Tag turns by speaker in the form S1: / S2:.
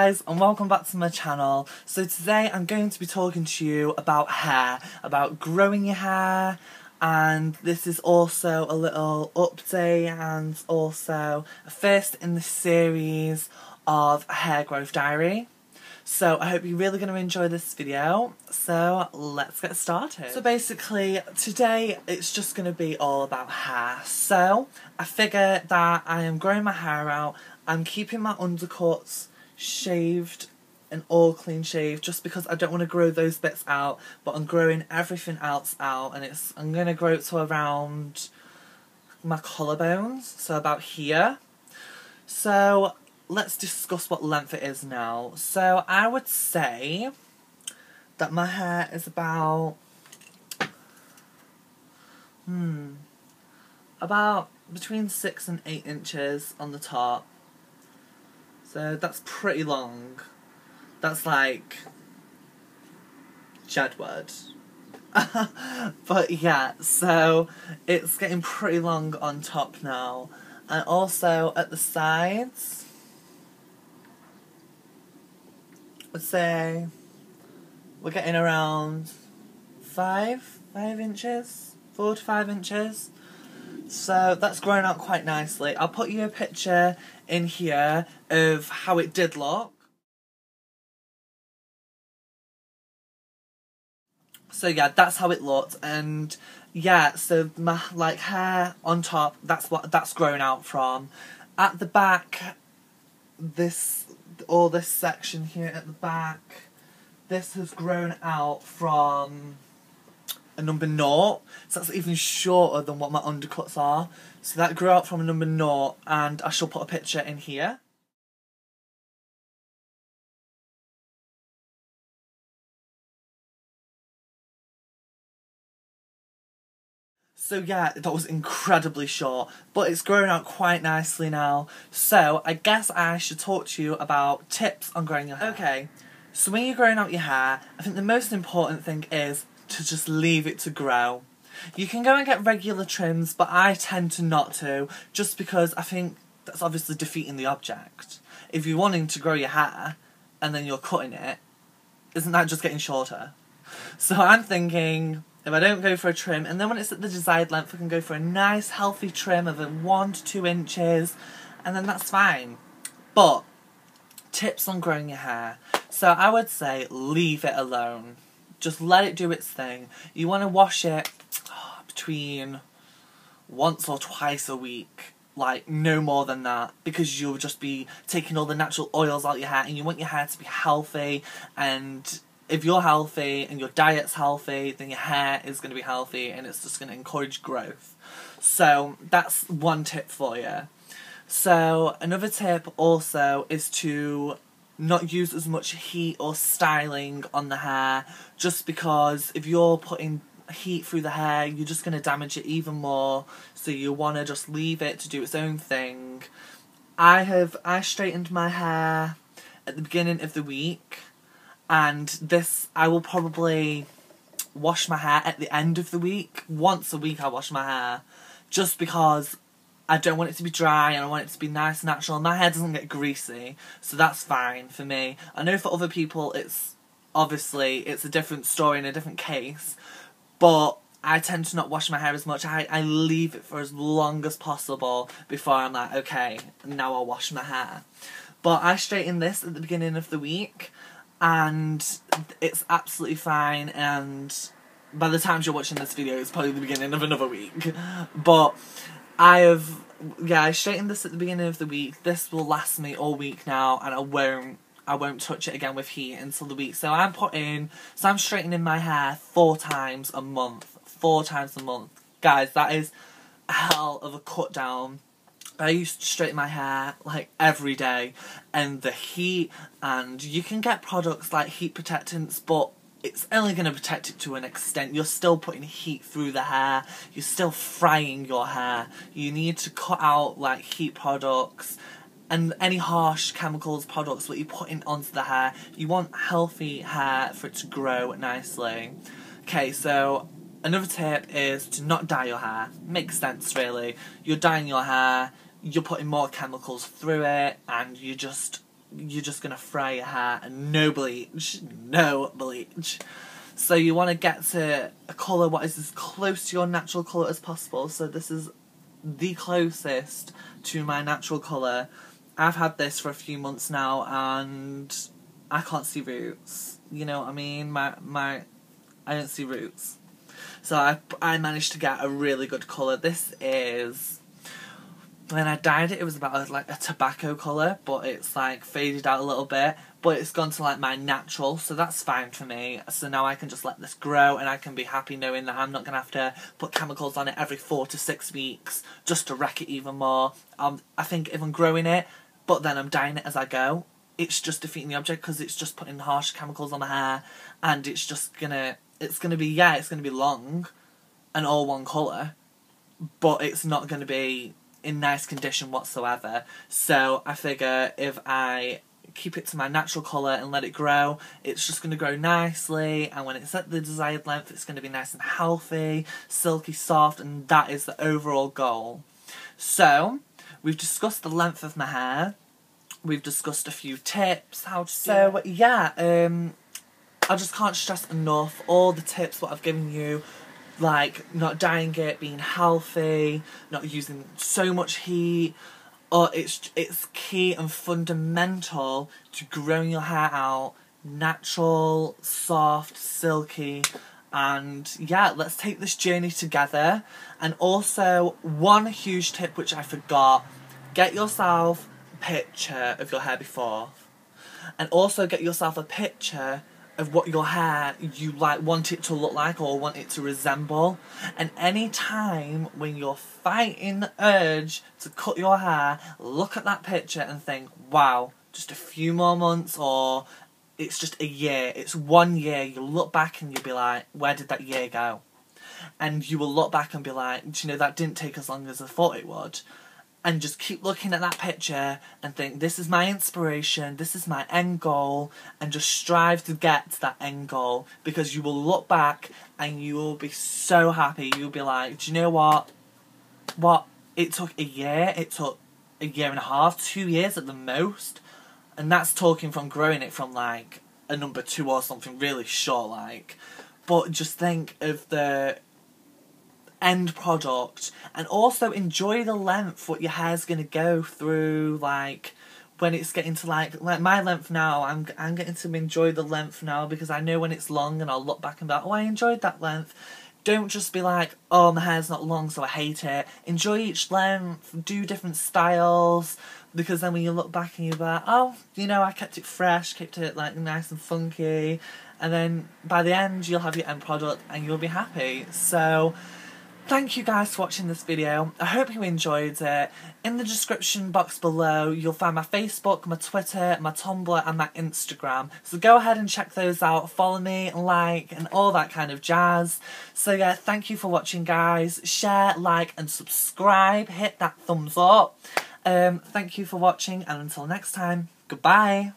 S1: guys, and welcome back to my channel. So today I'm going to be talking to you about hair, about growing your hair, and this is also a little update and also a first in the series of Hair Growth Diary. So I hope you're really going to enjoy this video, so let's get started. So basically, today it's just going to be all about hair. So I figure that I am growing my hair out, I'm keeping my undercuts shaved and all clean shaved just because I don't want to grow those bits out, but I'm growing everything else out, and I'm going to grow it to around my collarbones, so about here. So let's discuss what length it is now. So I would say that my hair is about between 6 and 8 inches on the top. So that's pretty long. That's like Jedward. But yeah, so it's getting pretty long on top now. And also at the sides, let's say we're getting around 5 inches, 4 to 5 inches. So that's growing out quite nicely. I'll put you a picture in here of how it did look. So yeah, that's how it looked, and yeah, so my hair on top, that's growing out from. At the back, all this section here at the back, this has grown out from a number 0, so that's even shorter than what my undercuts are. So that grew out from a number 0, and I shall put a picture in here. So yeah, that was incredibly short, but it's growing out quite nicely now. So I guess I should talk to you about tips on growing your hair. Okay, so when you're growing out your hair, I think the most important thing is to just leave it to grow. You can go and get regular trims, but I tend to not to, just because I think that's obviously defeating the object. If you're wanting to grow your hair, and then you're cutting it, isn't that just getting shorter? So I'm thinking, if I don't go for a trim, and then when it's at the desired length, I can go for a nice healthy trim of 1 to 2 inches, and then that's fine. But tips on growing your hair. So I would say leave it alone. Just let it do its thing. You want to wash it between once or twice a week. Like, no more than that, because you'll just be taking all the natural oils out of your hair, and you want your hair to be healthy, and if you're healthy and your diet's healthy, then your hair is going to be healthy, and it's just going to encourage growth. So that's one tip for you. So another tip also is to not use as much heat or styling on the hair, just because if you're putting heat through the hair, you're just going to damage it even more. So you want to just leave it to do its own thing. I straightened my hair at the beginning of the week, and this, I will probably wash my hair at the end of the week. Once a week I wash my hair, just because I don't want it to be dry and I want it to be nice and natural. My hair doesn't get greasy, so that's fine for me. I know for other people it's a different story and a different case, but I tend to not wash my hair as much. I leave it for as long as possible before I'm like, okay, now I'll wash my hair. But I straightened this at the beginning of the week, and it's absolutely fine, and by the time you're watching this video, it's probably the beginning of another week. But I straightened this at the beginning of the week. This will last me all week now, and I won't touch it again with heat until the week. So I'm straightening my hair 4 times a month. 4 times a month. Guys, that is a hell of a cut down. I used to straighten my hair like every day, and the heat, and you can get products like heat protectants, but it's only going to protect it to an extent. You're still putting heat through the hair, you're still frying your hair. You need to cut out like heat products and any harsh chemicals products that you're putting onto the hair. You want healthy hair for it to grow nicely. Okay, so another tip is to not dye your hair. Makes sense, really. You're dyeing your hair, you're putting more chemicals through it, and you're just you're just gonna fry your hair, and no bleach. No bleach. So you want to get to a colour what is as close to your natural colour as possible. So this is the closest to my natural colour. I've had this for a few months now and I can't see roots. You know what I mean? I don't see roots. So I managed to get a really good colour. This is... When I dyed it was about like a tobacco colour, but it's like faded out a little bit. But it's gone to like my natural, so that's fine for me. So now I can just let this grow and I can be happy knowing that I'm not going to have to put chemicals on it every 4 to 6 weeks just to wreck it even more. I think if I'm growing it, but then I'm dyeing it as I go, it's just defeating the object because it's just putting harsh chemicals on the hair and it's just gonna... It's gonna be long and all one colour, but it's not gonna be in nice condition whatsoever. So I figure if I keep it to my natural colour and let it grow, it's just going to grow nicely, and when it's at the desired length it's going to be nice and healthy, silky soft, and that is the overall goal. So we've discussed the length of my hair, we've discussed a few tips, how to do it. I just can't stress enough all the tips what I've given you. Like, not dyeing it, being healthy, not using so much heat. It's key and fundamental to growing your hair out natural, soft, silky, and yeah, let's take this journey together. And also, one huge tip which I forgot, get yourself a picture of your hair before. And also get yourself a picture of what your hair you like want it to look like or want it to resemble. And any time when you're fighting the urge to cut your hair, look at that picture and think, wow, just a few more months, or it's just a year, it's 1 year. You'll look back and you'll be like, where did that year go? And you will look back and be like, do you know, that didn't take as long as I thought it would. And just keep looking at that picture and think, this is my inspiration, this is my end goal, and just strive to get to that end goal, because you will look back and you will be so happy. You'll be like, do you know what? It took a year, it took a year and a half, 2 years at the most, and that's talking from growing it from like a number 2 or something really short like. But just think of the end product, and also enjoy the length what your hair's gonna go through. Like when it's getting to like my length now, I'm getting to enjoy the length now, because I know when it's long and I'll look back and be like, oh, I enjoyed that length. Don't just be like, oh, my hair's not long so I hate it. Enjoy each length, do different styles, because then when you look back and you're like, oh, you know, I kept it fresh, kept it like nice and funky, and then by the end you'll have your end product and you'll be happy. So thank you guys for watching this video. I hope you enjoyed it. In the description box below, you'll find my Facebook, my Twitter, my Tumblr, and my Instagram. So go ahead and check those out. Follow me, like, and all that kind of jazz. So yeah, thank you for watching, guys. Share, like, and subscribe. Hit that thumbs up. Thank you for watching, and until next time, goodbye.